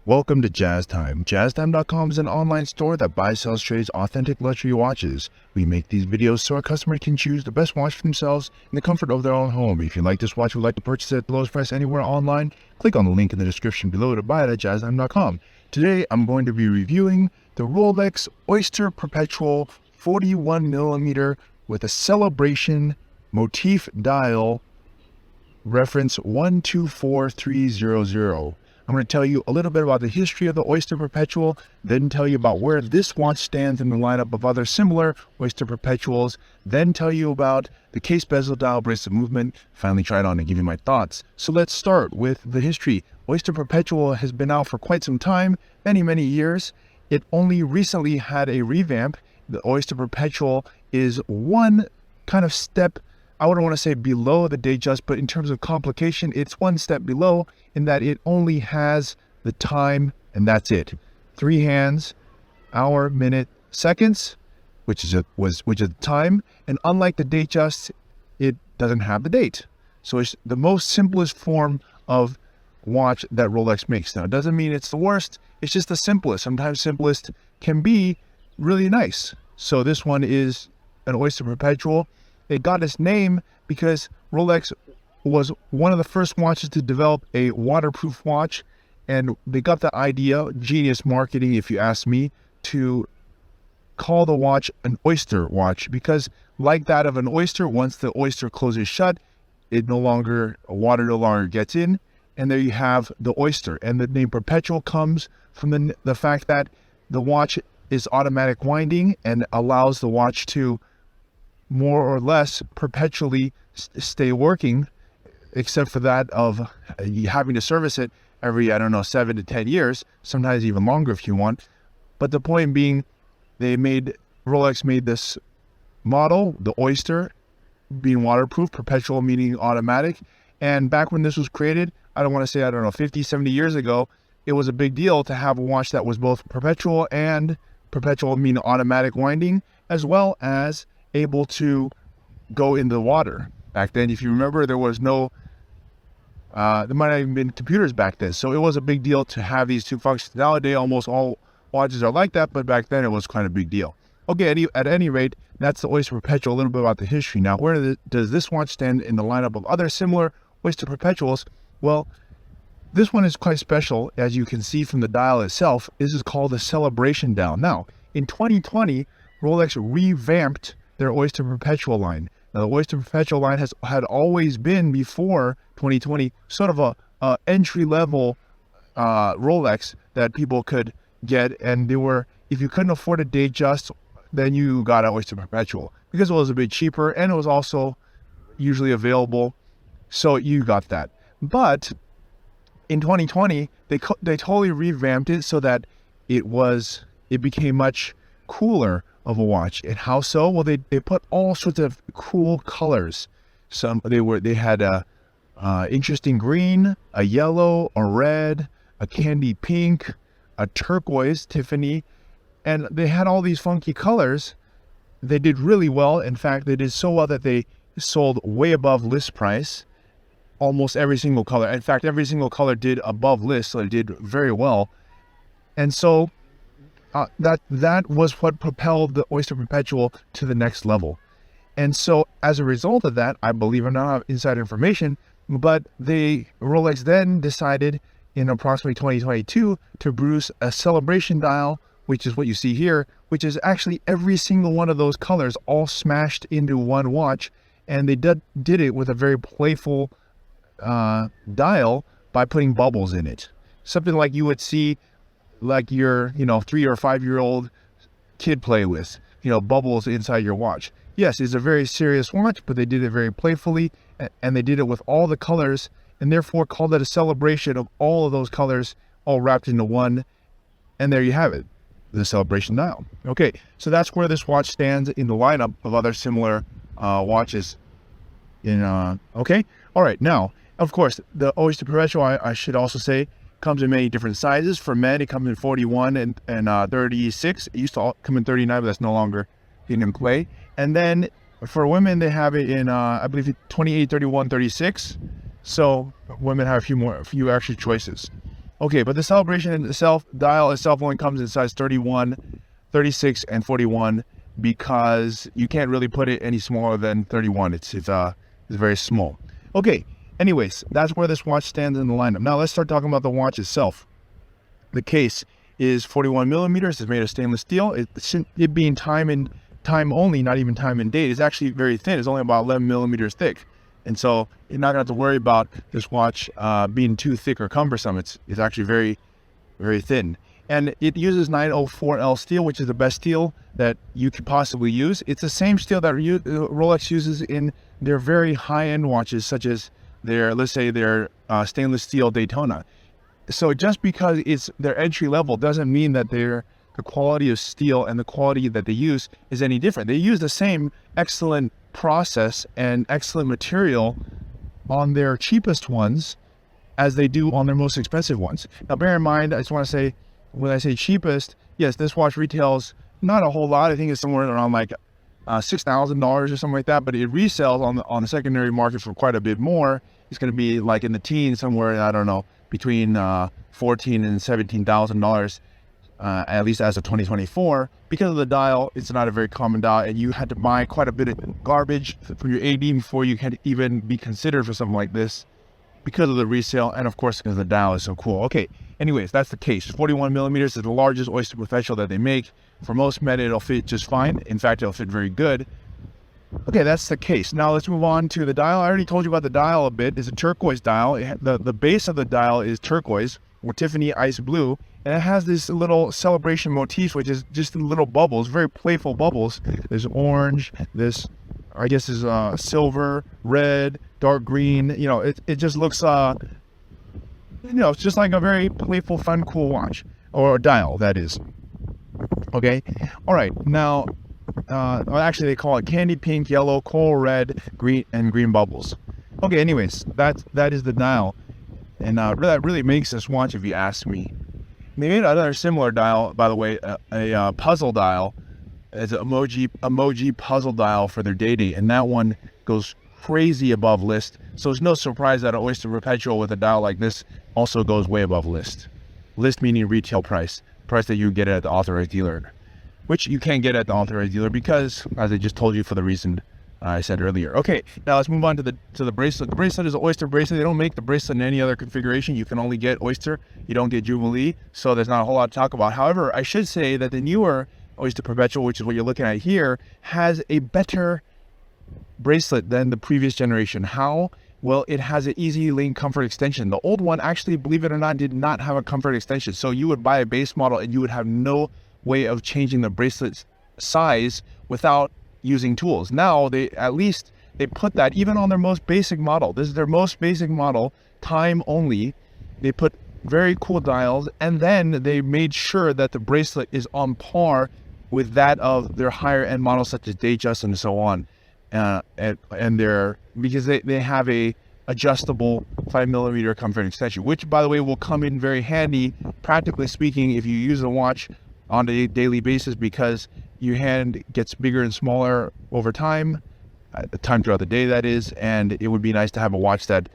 Welcome to Jazz Time. JazzTime.com is an online store that buys, sells, trades authentic luxury watches. We make these videos so our customers can choose the best watch for themselves in the comfort of their own home. If you like this watch or would like to purchase it at the lowest price anywhere online, click on the link in the description below to buy it at JazzTime.com. Today, I'm going to be reviewing the Rolex Oyster Perpetual 41mm with a Celebration-Motif dial, reference 124300. I'm going to tell you a little bit about the history of the Oyster Perpetual, then tell you about where this watch stands in the lineup of other similar Oyster Perpetuals, then tell you about the case bezel dial bracelet movement, finally try it on and give you my thoughts. So let's start with the history. Oyster Perpetual has been out for quite some time, many years. It only recently had a revamp. The Oyster Perpetual is one kind of step, I wouldn't want to say below the Datejust, but in terms of complication, it's one step below in that it only has the time and that's it. 3 hands, hour, minute, seconds, which is the time. And unlike the Datejust, it doesn't have the date. So it's the most simplest form of watch that Rolex makes. Now, it doesn't mean it's the worst. It's just the simplest. Sometimes simplest can be really nice. So this one is an Oyster Perpetual. It got its name because Rolex was one of the first watches to develop a waterproof watch, and they got the idea, genius marketing if you ask me, to call the watch an oyster watch, because like that of an oyster, once the oyster closes shut, water no longer gets in, and there you have the oyster. And the name Perpetual comes from the fact that the watch is automatic winding and allows the watch to more or less perpetually stay working, except for that of having to service it every, 7 to 10 years, sometimes even longer if you want. But the point being, Rolex made this model, the Oyster, being waterproof, Perpetual meaning automatic. And back when this was created, I don't want to say, 50, 70 years ago, it was a big deal to have a watch that was both perpetual meaning automatic winding, as well as able to go in the water. Back then, if you remember, there was no, there might not even been computers back then. So it was a big deal to have these two functions. Nowadays, almost all watches are like that, but back then it was kind of a big deal. Okay, at any rate, that's the Oyster Perpetual, a little bit about the history. Now, where does this watch stand in the lineup of other similar Oyster Perpetuals? Well, this one is quite special, as you can see from the dial itself. This is called the Celebration dial. Now, in 2020, Rolex revamped their Oyster Perpetual line. Now, the Oyster Perpetual line had always been, before 2020, sort of a entry-level Rolex that people could get, and if you couldn't afford a Datejust, then you got an Oyster Perpetual, because it was a bit cheaper, and it was also usually available, so you got that. But in 2020, they totally revamped it so that it became much cooler of a watch. And how so? Well, they put all sorts of cool colors. They had a interesting green, a yellow, a red, a candy pink, a turquoise, Tiffany, and they had all these funky colors. They did really well. In fact, they did so well that they sold way above list price. Almost every single color. In fact, every single color did above list, so it did very well. And so that was what propelled the Oyster Perpetual to the next level. And so as a result of that, I believe, I don't have inside information, but Rolex then decided in approximately 2022 to produce a Celebration dial, which is what you see here, which is actually every single one of those colors all smashed into one watch. And they did it with a very playful dial by putting bubbles in it. Something like you would see like your 3 or 5 year old kid play with, bubbles inside your watch. Yes, it's a very serious watch, but they did it very playfully, and they did it with all the colors, and therefore called it a celebration of all of those colors all wrapped into one. And there you have it, the Celebration dial. Okay, so that's where this watch stands in the lineup of other similar watches. Okay, all right. Now, of course, the Oyster Perpetual, I should also say, comes in many different sizes. For men, it comes in 41 and 36. It used to come in 39, but that's no longer in play. And then for women, they have it in, I believe, 28, 31, 36. So women have a few extra choices. Okay, but the Celebration itself, dial itself only comes in size 31, 36, and 41 because you can't really put it any smaller than 31. It's very small. Okay, anyways, that's where this watch stands in the lineup. Now let's start talking about the watch itself. The case is 41 millimeters. It's made of stainless steel. It being time only, not even time and date, is actually very thin. It's only about 11 millimeters thick. And so you're not going to have to worry about this watch being too thick or cumbersome. It's actually very, very thin. And it uses 904L steel, which is the best steel that you could possibly use. It's the same steel that Rolex uses in their very high-end watches, such as let's say their stainless steel Daytona. So just because it's their entry level doesn't mean that the quality of steel and the quality that they use is any different. They use the same excellent process and excellent material on their cheapest ones as they do on their most expensive ones. Now bear in mind, I just want to say, when I say cheapest, yes, this watch retails not a whole lot. I think it's somewhere around like $6,000 or something like that, but it resells on the secondary market for quite a bit more. It's going to be like in the teens, somewhere, I don't know, between $14,000 and $17,000, at least as of 2024. Because of the dial, it's not a very common dial, and you had to buy quite a bit of garbage for your AD before you can even be considered for something like this, because of the resale, and of course because the dial is so cool. Okay, anyways, that's the case. 41 millimeters is the largest Oyster Perpetual that they make. For most men, it'll fit just fine. In fact, it'll fit very good. Okay, that's the case. Now let's move on to the dial. I already told you about the dial a bit. It's a turquoise dial. The base of the dial is turquoise or Tiffany ice blue, and it has this little celebration motif, which is just little bubbles, very playful bubbles. There's orange, this I guess is silver, red, dark green. You know, it just looks it's just like a very playful, fun, cool watch, or dial, that is. Okay, all right. Now, actually, they call it candy pink, yellow, coral red, green, and green bubbles. Okay, anyways, that is the dial, and that really makes this watch, if you ask me. They made another similar dial, by the way, a puzzle dial. It's an emoji puzzle dial for their dating, and that one goes crazy above list. So it's no surprise that an Oyster Perpetual with a dial like this also goes way above list. List meaning retail price that you get at the authorized dealer, which you can't get at the authorized dealer because, as I just told you, for the reason I said earlier. Okay, now let's move on to the bracelet. The bracelet is an Oyster bracelet. They don't make the bracelet in any other configuration. You can only get Oyster. You don't get Jubilee, so there's not a whole lot to talk about. However, I should say that the newer Oyster Perpetual, which is what you're looking at here, has a better bracelet than the previous generation. How? Well, it has an easy link comfort extension. The old one, actually, believe it or not, did not have a comfort extension. So you would buy a base model and you would have no way of changing the bracelet's size without using tools. Now they put that even on their most basic model. This is their most basic model, time only. They put very cool dials, and then they made sure that the bracelet is on par with that of their higher end models such as Datejust and so on. Because they have a adjustable 5mm comfort extension, which by the way will come in very handy, practically speaking, if you use the watch on a daily basis, because your hand gets bigger and smaller over time throughout the day, that is, and it would be nice to have a watch that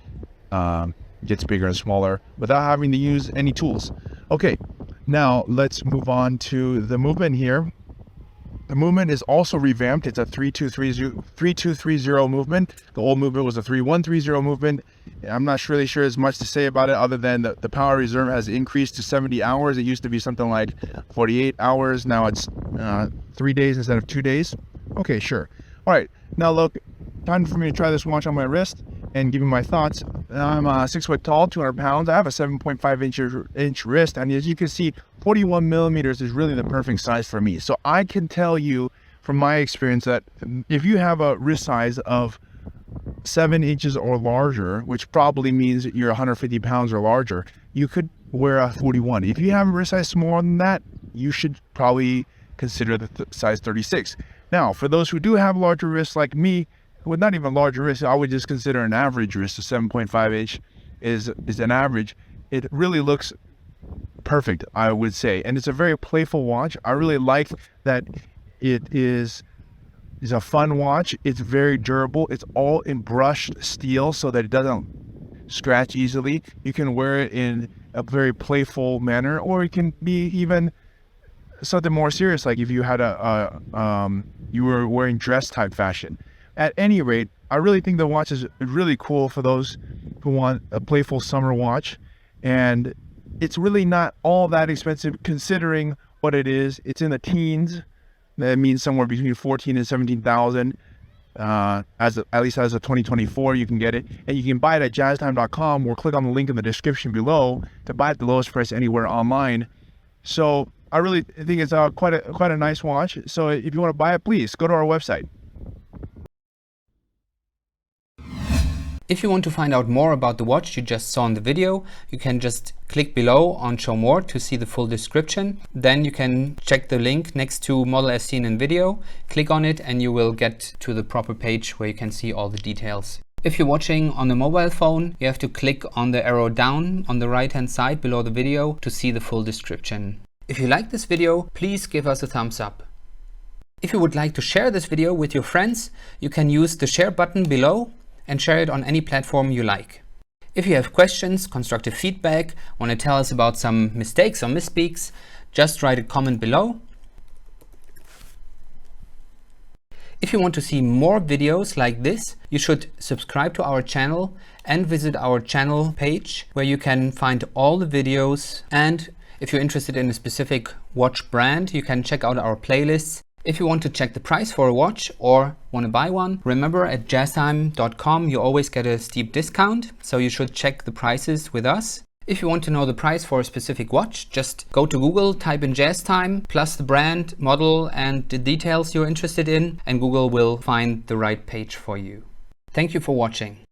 gets bigger and smaller without having to use any tools. Okay, now let's move on to the movement here. The movement is also revamped. It's a 3230 movement. The old movement was a 3130 movement. I'm not really sure as much to say about it other than the power reserve has increased to 70 hours. It used to be something like 48 hours. Now it's 3 days instead of 2 days. Okay, sure. All right, now look, time for me to try this watch on my wrist and give you my thoughts. I'm 6 foot tall, 200 pounds. I have a 7.5 inch wrist, and as you can see, 41 millimeters is really the perfect size for me. So I can tell you from my experience that if you have a wrist size of 7 inches or larger, which probably means you're 150 pounds or larger, you could wear a 41. If you have a wrist size smaller than that, you should probably consider the size 36. Now, for those who do have larger wrists like me, with not even larger wrists, I would just consider an average wrist. A 7.5 inch is an average. It really looks perfect, I would say, and it's a very playful watch. I really like that it is a fun watch. It's very durable. It's all in brushed steel so that it doesn't scratch easily. You can wear it in a very playful manner, or it can be even something more serious, like if you had you were wearing dress type fashion. At any rate, I really think the watch is really cool for those who want a playful summer watch, and it's really not all that expensive considering what it is. It's in the teens. That means somewhere between 14 and 17,000. At least as of 2024, you can get it, and you can buy it at jazztime.com, or click on the link in the description below to buy at the lowest price anywhere online. So I really think it's quite a nice watch. So if you want to buy it, please go to our website. If you want to find out more about the watch you just saw in the video, you can just click below on Show More to see the full description. Then you can check the link next to model as seen in video, click on it, and you will get to the proper page where you can see all the details. If you're watching on a mobile phone, you have to click on the arrow down on the right hand side below the video to see the full description. If you like this video, please give us a thumbs up. If you would like to share this video with your friends, you can use the share button below and share it on any platform you like. If you have questions, constructive feedback, want to tell us about some mistakes or misspeaks, just write a comment below. If you want to see more videos like this, you should subscribe to our channel and visit our channel page where you can find all the videos. And if you're interested in a specific watch brand, you can check out our playlists. If you want to check the price for a watch or want to buy one, remember at jazztime.com you always get a steep discount, so you should check the prices with us. If you want to know the price for a specific watch, just go to Google, type in JazzTime, plus the brand, model, and the details you're interested in, and Google will find the right page for you. Thank you for watching.